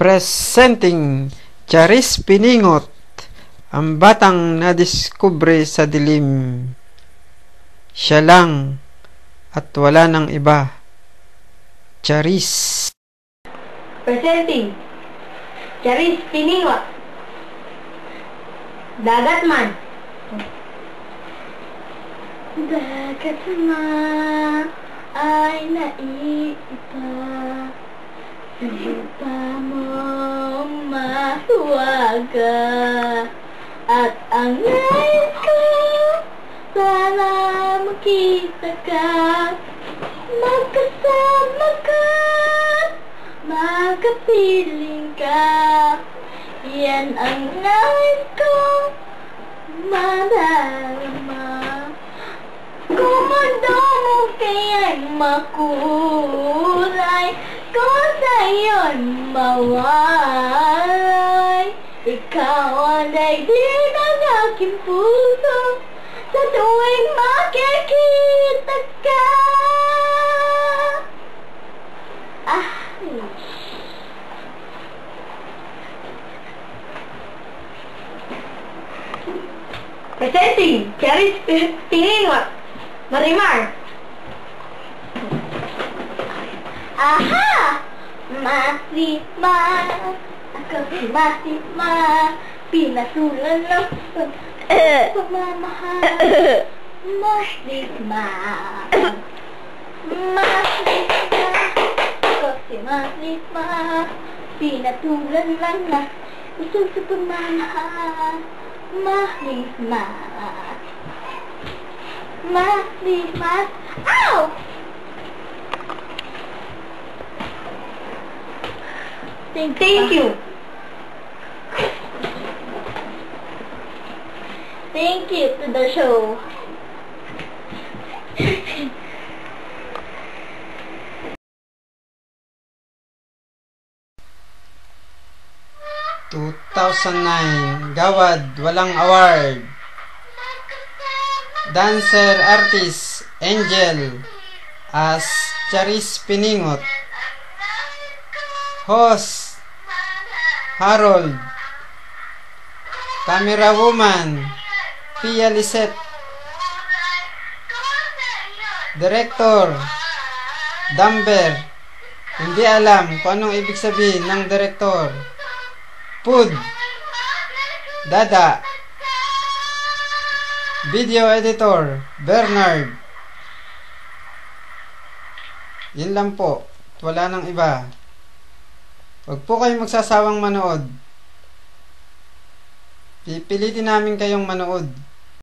Presenting Charis Piningot, ang batang nadiskubre sa dilim. Siya lang at wala nang iba. Charis. Presenting Charis Piningot. Dagat man. Dagat man ay naiiba. Lupa mo mahuwaga. At ang nais ko, sana makita ka. Magkasama ka, magkapiling ka. Yan ang nais ko, madarama. Kung mundo mo kaya'y makulay, kung sa'yo'y mawalay, ikaw ang daigdig ng aking puso, sa tuwing makikita ka. Presenting Charis Piningot, Marimar. Aha! Marimar, ako si Marimar, pinasulan ng pagmamahal. Marimar, ako si Marimar, pinatulan lang na isang sa pagmamahal. Marimar, Marimar, ow! Thank you. Thank you to the show. (2009) Gawad, walang award. Dancer artist Angel as Charis Piningot. Host Harold. Camera woman Pia Lisette. Director Damber. Hindi alam kung anong ibig sabihin ng director. Pud Dada. Video editor Bernard. Yun lang po, wala nang iba. Huwag po kayong magsasawang manood. Pipilitin namin kayong manood.